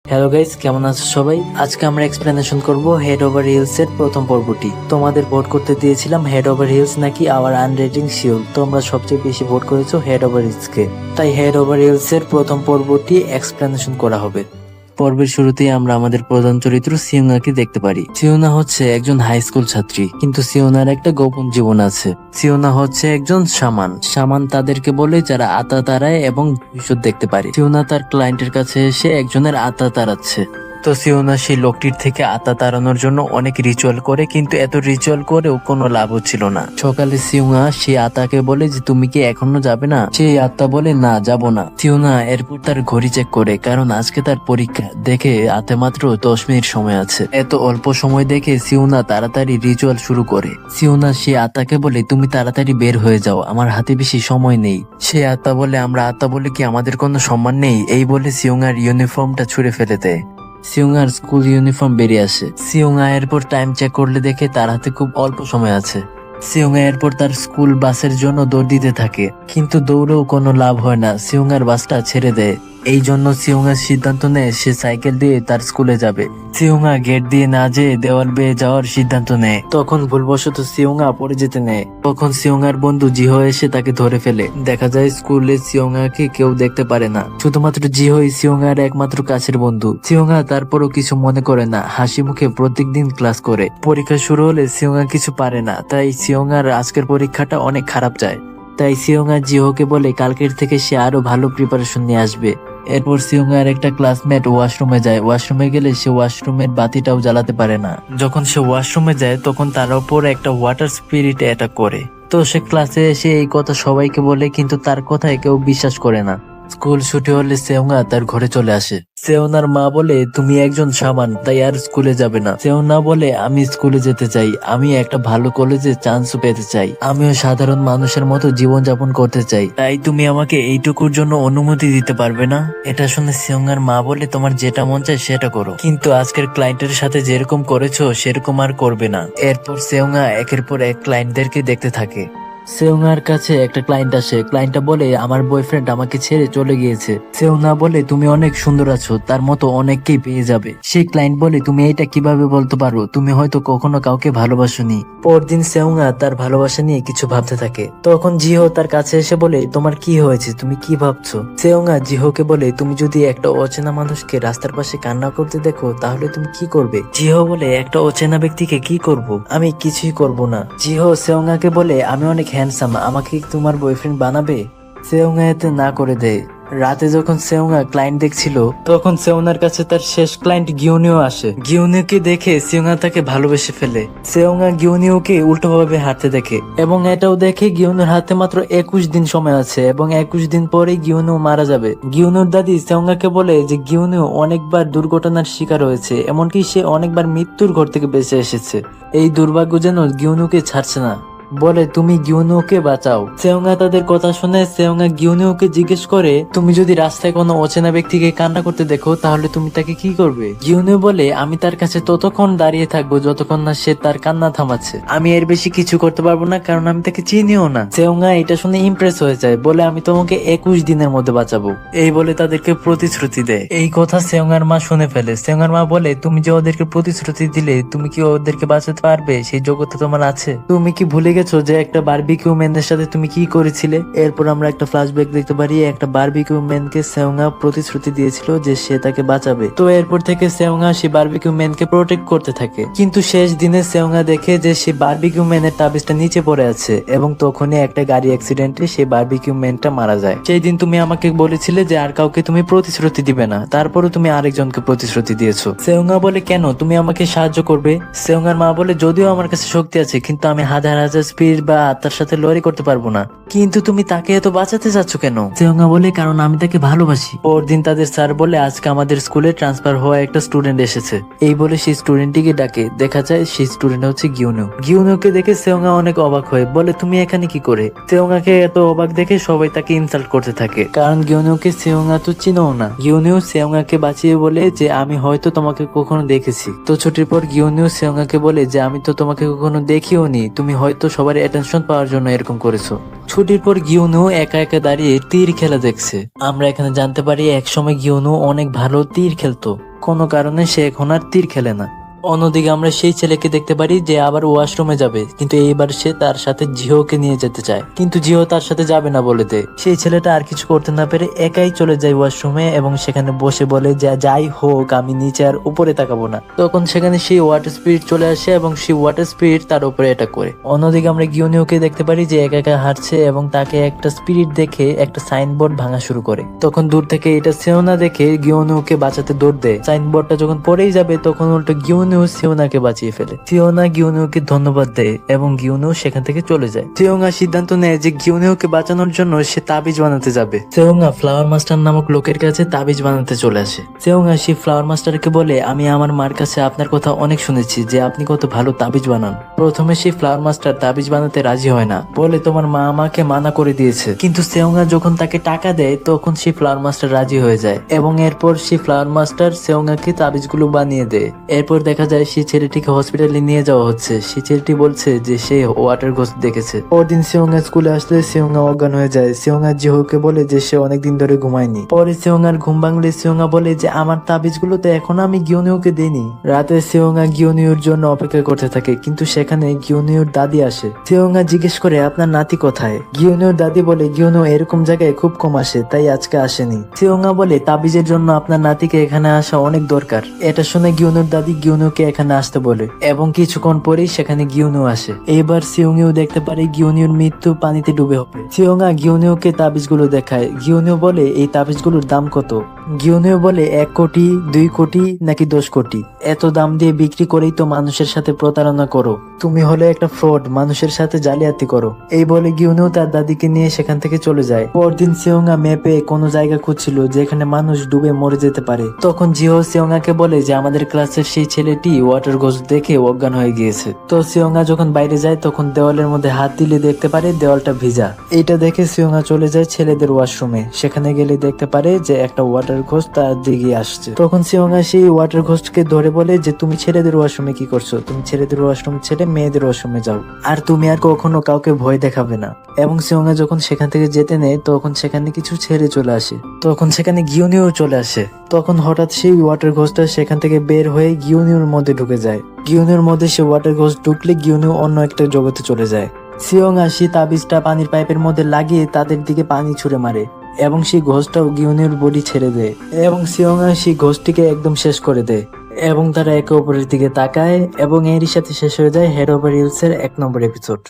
Hello guys, কেমন আছো সবাই? আজকে আমরা এক্সপ্লেনেশন করব হেড ওভার হিলস এর প্রথম পর্বটি। তোমাদের ভোট করতে দিয়েছিলাম হেড ওভার হিলস নাকি আওয়ার আনরেটিং শিওল। তোমরা সবচেয়ে বেশি ভোট করেছো হেড ওভার হিলস কে, তাই হেড ওভার হিলস এর প্রথম পর্বটি এক্সপ্লেনেশন করা হবে। পর্বের শুরুতেই আমরা আমাদের প্রধান চরিত্র সিওনাকে দেখতে পারি। সিওনা হচ্ছে একজন হাই স্কুল ছাত্রী, কিন্তু সিওনার একটা গোপন জীবন আছে। সিওনা হচ্ছে একজন শামান। শামান তাদেরকে বলে যারা আত্মা তাড়ায় এবং ভবিষ্যৎ দেখতে পারে। সিওনা তার ক্লায়েন্টের কাছে এসে একজনের আত্মা তাড়াচ্ছে। তো সিওনা সেই লোকটির থেকে আত্মা তাড়ানোর জন্য অনেক রিচুয়াল করে, কিন্তু এত রিচুয়াল করেও কোনো লাভ হচ্ছিল না। সকালে সিওনা সেই আত্মাকে বলে যে তুমি কি এখনো যাবে না? সেই আত্মা বলে না, যাব না। সিওনা এরপর তার ঘড়ি চেক করে, কারণ আজকে তার পরীক্ষা। দেখে হাতে মাত্র 10 মিনিট সময় আছে। এত অল্প সময় দেখে সিওনা তাড়াতাড়ি রিচুয়াল শুরু করে। সিওনা সেই আত্মাকে বলে তুমি তাড়াতাড়ি বের হয়ে যাও, আমার হাতে বেশি সময় নেই। সে আত্মা বলে আমরা আত্মা বলে কি আমাদের কোনো সম্মান নেই? এই বলে সিওনার ইউনিফর্মটা ছুঁড়ে ফেলে দেয়। সিওঙ্গার স্কুল ইউনিফর্ম বেরিয়ে আসে। সিওঙ্গা এরপর টাইম চেক করলে দেখে তার হাতে খুব অল্প সময় আছে। সিওঙ্গা এরপর তার স্কুল বাসের জন্য দৌড় দিতে থাকে, কিন্তু দৌড়েও কোনো লাভ হয় না। সিওঙ্গার বাসটা ছেড়ে দেয়। এই জন্য সিওঙ্গা সিদ্ধান্ত নেয় সে সাইকেল দিয়ে তার স্কুলে যাবে। সিওঙ্গা গেট দিয়ে না যেয়ে দেওয়াল বেয়ে যাওয়ার সিদ্ধান্ত নেয়। তখন ভুলবশত সিওঙ্গা পড়ে যেতে নেয়। তখন সিওঙ্গার বন্ধু জিহো এসে তাকে ধরে ফেলে। দেখা যায় স্কুলে সিওঙ্গাকে কেউ দেখতে পারে না, শুধুমাত্র জিহোই সিওঙ্গার একমাত্র কাছের বন্ধু। সিওঙ্গা তারপরও কিছু মনে করে না, হাসি মুখে প্রত্যেকদিন ক্লাস করে। পরীক্ষা শুরু হলে সিওঙ্গা কিছু পারে না, তাই সিওঙ্গার আজকের পরীক্ষাটা অনেক খারাপ যায়। তাই সিওঙ্গা জিহোকে বলে কালকের থেকে সে আরো ভালো প্রিপারেশন নিয়ে আসবে। এরপর সিওঙ্গার একটা ক্লাসমেট ওয়াশরুমে যায়। ওয়াশরুমে গেলে সে ওয়াশরুমের বাতিটাও জ্বালাতে পারে না। যখন সে ওয়াশরুমে যায় তখন তার উপর একটা ওয়াটার স্পিরিট অ্যাটাক করে। তো সে ক্লাসে এসে এই কথা সবাইকে বলে, কিন্তু তার কথায় কেউ বিশ্বাস করে না। স্কুল ছুটি হলে সেওনা তার ঘরে চলে আসে। সেওনার মা বলে তুমি একজন শামান, তাই আর স্কুলে যাবে না। সেওনা বলে আমি স্কুলে যেতে চাই, আমি একটা ভালো কলেজে চান্স পেতে চাই, আমিও সাধারণ মানুষের মতো জীবনযাপন করতে চাই, তাই তুমি আমাকে এইটুকুর জন্য অনুমতি দিতে পারবে না? এটা শুনে সেওনার মা বলে তোমার যেটা মন চায় সেটা করো, কিন্তু আজকের ক্লায়েন্টের সাথে যেরকম করেছো সেরকম আর করবে না। এরপর সেওনা একের পর এক ক্লায়েন্টদেরকে দেখতে থাকে। সেওনার কাছে একটা ক্লায়েন্ট আসে। ক্লায়েন্টটা বলে আমার বয়ফ্রেন্ড আমাকে ছেড়ে চলে গিয়েছে। সেওনা বলে তুমি অনেক সুন্দর আছো, তার মতো অনেককেই পেয়ে যাবে। সেই ক্লায়েন্ট বলে তুমি এটা কিভাবে বলতে পারো? তুমি হয়তো কখনো কাউকে ভালোবাসোনি। পরদিন সেওনা তার ভালোবাসা নিয়ে কিছু ভাবতে থাকে। তখন জিহো তার কাছে এসে বলে তোমার কি হয়েছে, তুমি কি ভাবছো? সেওনা জিহোকে বলে তুমি যদি একটা অচেনা মানুষকে রাস্তার পাশে কান্না করতে দেখো তাহলে তুমি কি করবে? জিহো বলে একটা অচেনা ব্যক্তিকে কি করব? আমি কিছুই করব না। জিহো সেওনাকে বলে আমি অনেক হ্যান্ডসাম, আমাকে কি তোমার বয়ফ্রেন্ড বানাবে? সেওনা এতে না করে দেয়। রাতে যখন সেওনা ক্লায়েন্ট দেখছিল তখন সেওনার কাছে তার শেষ ক্লায়েন্ট গিউনিও আসে। গিউনিওকে দেখে সেওনা তাকে ভালোবেসে ফেলে। সেওনা গিউনিওকে উল্টোভাবে হাঁটতে দেখে এবং এটাও দেখে গিউনোর হাতে মাত্র 21 দিন সময় আছে এবং 21 দিন পরেই গিউনিও মারা যাবে। গিউনোর দাদি সেওনাকে বলে যে গিউনিও অনেকবার দুর্ঘটনার শিকার হয়েছে, এমনকি সে অনেকবার মৃত্যুর ঘর থেকে বেঁচে এসেছে। এই দুর্ভাগ্য যেন গিউনিওকে ছাড়ছে না, বলে তুমি গিউনিওকে বাঁচাও। সেওনা তাদের কথা শুনে সেওনা গিউনিওকে জিজ্ঞেস করে তুমি যদি রাস্তায় কোনো অচেনা ব্যক্তিকে কান্না করতে দেখো তাহলে তুমি তাকে কি করবে? গিউনিও বলে আমি তার কাছে ততক্ষণ দাঁড়িয়ে থাকবো যতক্ষণ না সে তার কান্না থামাচ্ছে, আমি এর বেশি কিছু করতে পারবো না, কারণ আমি তাকে চিনিও না। সেওনা এটা শুনে ইমপ্রেস হয়ে যায়, বলে আমি তোমাকে 21 দিনের মধ্যে বাঁচাবো। এই বলে তাদেরকে প্রতিশ্রুতি দেয়। এই কথা সেওনার মা শুনে ফেলে। সেওনার মা বলে তুমি যে ওদেরকে প্রতিশ্রুতি দিলে তুমি কি ওদেরকে বাঁচাতে পারবে? সেই যোগ্যতা তোমার আছে? তুমি কি ভুলে গেছো যে একটা বারবিকিউ ম্যানের সাথে তুমি কি করেছিলে? এরপর আমরা একটা ফ্ল্যাশব্যাক দেখতে পারি। একটা বারবিকিউ ম্যানকে সেওনা প্রতিশ্রুতি দিয়েছিল যে সে তাকে বাঁচাবে। তো এরপর থেকে সেওনা সেই বারবিকিউ ম্যানকে প্রোটেক্ট করতে থাকে, কিন্তু শেষ দিনে সেওনা দেখে যে সেই বারবিকিউ ম্যানের তাবিজটা নিচে পড়ে আছে এবং তখনই একটা গাড়ি অ্যাক্সিডেন্টে সেই বারবিকিউ ম্যানটা মারা যায়। সেই দিন তুমি আমাকে বলেছিলে যে আর কাউকে তুমি প্রতিশ্রুতি দিবে না, তারপরে তুমি আরেকজনকে প্রতিশ্রুতি দিয়েছো। সেওনা বলে কেন, তুমি আমাকে সাহায্য করবে? সেওনার মা বলে যদিও আমার কাছে শক্তি আছে, কিন্তু আমি হাজার হাজার স্পিরিট বা আত্মার সাথে লড়াই করতে পারবো না। কিন্তু তুমি তাকে এত বাঁচাতে চাচ্ছ কেন? সেওনা বলে কারণ আমি তাকে ভালোবাসি। পরদিন তাদের স্যার বলে আজকে আমাদের স্কুলে ট্রান্সফার হওয়া একটা স্টুডেন্ট এসেছে। এই বলে সেই স্টুডেন্টটিকে ডাকে। দেখা যায় সেই স্টুডেন্ট হচ্ছে গিউনিও। গিউনিওকে দেখে সেওনা অনেক অবাক হয়, বলে তুমি এখানে কি করে? সেওনাকে এত অবাক দেখে সবাই তাকে ইনসাল্ট করতে থাকে, কারণ গিউনিওকে সেওনা তো চিনোও না। গিউনিও সেওনাকে বাঁচিয়ে বলে যে আমি হয়তো তোমাকে কখনো দেখেছি। তো ছুটির পর গিউনিও সেওনাকে বলে যে আমি তো তোমাকে কখনো দেখিও নি, তুমি হয়তো সবার অ্যাটেনশন পাওয়ার জন্য এরকম করেছো। ছুটির পর গিউনিও একা একা দাঁড়িয়ে তীর খেলা দেখছে। আমরা এখানে জানতে পারি একসময় গিউনিও অনেক ভালো তীর খেলতো। কোনো কারণে সে এখন আর তীর খেলে না। অন্যদিকে আমরা সেই ছেলেকে দেখতে পারি যে আবার ওয়াশরুমে যাবে, কিন্তু এইবার সে তার সাথে জিহোকে নিয়ে যেতে চায়, কিন্তু জিহো তার সাথে যাবে না বলে দেয়। সেই ছেলেটা আর কিছু করতে না পেরে একাই চলে যায় ওয়াশরুমে এবং সেখানে বসে বলে যে যাই হোক আমি নিচে আর উপরে তাকাবো না। তখন সেখানে সেই ওয়াটার স্পিরিট চলে আসে এবং সেই ওয়াটার স্পিরিট তার উপরে অ্যাটাক করে। অন্যদিকে আমরা গিওনিওকে দেখতে পারি যে একা একা হাঁটছে এবং তাকে একটা স্পিরিট দেখে একটা সাইনবোর্ড ভাঙা শুরু করে। তখন দূর থেকে এটা সেওনা দেখে গিওনিওকে বাঁচাতে দৌড় দেয়। সাইনবোর্ডটা যখন পড়েই যাবে তখন উল্টো গিওনিও সিওনাকে বাঁচিয়ে ফেলে। সিওনা গিওনিওকে ধন্যবাদ দেয় এবং গিওনিও সেখান থেকে চলে যায়। সিওনা সিদ্ধান্ত নেয় যে গিওনিওকে বাঁচানোর জন্য সে তাবিজ বানাতে যাবে। সিওনা ফ্লাওয়ার মাস্টার নামক লোকের কাছে তাবিজ বানাতে চলে আসে। সিওনা সেই ফ্লাওয়ার মাস্টারকে বলে আমি আমার মার কাছে আপনার কথা অনেক শুনেছি যে আপনি কত ভালো তাবিজ বানান। প্রথমে সেই ফ্লাওয়ার মাস্টার তাবিজ বানাতে রাজি হয় না, বলে তোমার মা আমাকে মানা করে দিয়েছে। কিন্তু সিওনা যখন তাকে টাকা দেয় তখন সেই ফ্লাওয়ার মাস্টার রাজি হয়ে যায় এবং এরপর সেই ফ্লাওয়ার মাস্টার সিওনাকে তাবিজগুলো বানিয়ে দেয়। এরপর দেখা যায় সেই ছেলেটিকে হসপিটালে নিয়ে যাওয়া হচ্ছে। সেই ছেলেটি বলছে যে সে ওয়াটার ঘোস্ট দেখেছে। পরদিন সিওনা স্কুলে আসলে সিওনা অজ্ঞান হয়ে যায়। সিওনা জিহোকে বলে যে সে অনেকদিন ধরে ঘুমায়নি। পরে সিওনার ঘুম ভাঙলে সিওনা বলে যে আমার তাবিজগুলো তো এখন আমি গিওনিওকে দেইনি। রাতে সিওনা গিওনিওর জন্য অপেক্ষা করতে থাকে, কিন্তু সেখানে গিওনিওর দাদি আসে। সিওনা জিজ্ঞেস করে আপনার নাতি কোথায়। গিওনিওর দাদি বলে গিওনিও এরকম জায়গায় খুব কম আসে, তাই আজকে আসেনি। সিওনা বলে তাবিজের জন্য আপনার নাতিকে এখানে আসা অনেক দরকার। এটা শুনে গিওনিওর দাদি গিওনিওকে এখানে আসতে বলে এবং কিছুক্ষণ পরেই সেখানে গিওনিও আসে। এবার সিওনিও দেখতে পারে গিওনিওর মৃত্যু পানিতে ডুবে হবে। সিওনা গিওনিওকে তাবিজগুলো দেখায়। গিওনিও বলে এই তাবিজগুলোর দাম কত। গিওনিও বলে 1 কোটি 2 কোটি নাকি 10 কোটি। এত দাম দিয়ে বিক্রি করেই তো মানুষের সাথে প্রতারণা করো, তুমি হলে একটা ফ্রড, মানুষের সাথে জালিয়াতি করো। এই বলে গিওনিও তার দাদিকে নিয়ে সেখান থেকে চলে যায়। পরদিন সিওনা ম্যাপে কোনো জায়গা খুঁজছিল যেখানে মানুষ ডুবে মরে যেতে পারে। তখন জিহো সিওনাকে বলে যে আমাদের ক্লাসের সেই ছেলেটি ওয়াটার ঘোস্ট দেখে অজ্ঞান হয়ে গিয়েছে। তো সিওনা যখন বাইরে যায় তখন দেওয়ালের মধ্যে হাত দিলে দেখতে পারে দেওয়ালটা ভিজা। এটা দেখে সিওনা চলে যায় ছেলেদের ওয়াশরুমে। সেখানে গেলে দেখতে পারে যে একটা ওয়াটার ঘোস্ট তার দিকে আসছে। তখন সিওনা সেই ওয়াটার ঘোস্টকে ধরে বলে যে তুমি ছেলেদের ওয়াশরুমে কি করছো, তুমি ছেলেদের ওয়াশরুম ছেড়ে মেয়েদের ওয়াশরুমে যাও, আর তুমি আর কখনো কাউকে ভয় দেখাবে না। এবং সিওনা যখন সেখান থেকে যেতে নেয় তখন সেখানে কিছু ছেড়ে চলে আসে। তখন সেখানে গিওনিও চলে আসে। তখন হঠাৎ সেই ওয়াটার ঘোস্টটা সেখান থেকে বের হয়ে গিওনিওর মধ্যে ঢুকে যায়। গিওনিওর মধ্যে সে ওয়াটার ঘোস্ট ঢুকলে গিওনিও অন্য একটা জগতে চলে যায়। সিওনা সেই তাবিজটা পানির পাইপের মধ্যে লাগিয়ে তাদের দিকে পানি ছুড়ে মারে এবং সেই ঘোস্টটাও গিওনিওর বডি ছেড়ে দেয় এবং সিওনা সেই ঘোস্টটিকে একদম শেষ করে দেয় এবং তারা একে অপরের দিকে তাকায় এবং এরই সাথে শেষ হয়ে যায় হেড ওভার হিলস এর 1 নম্বর এপিসোড।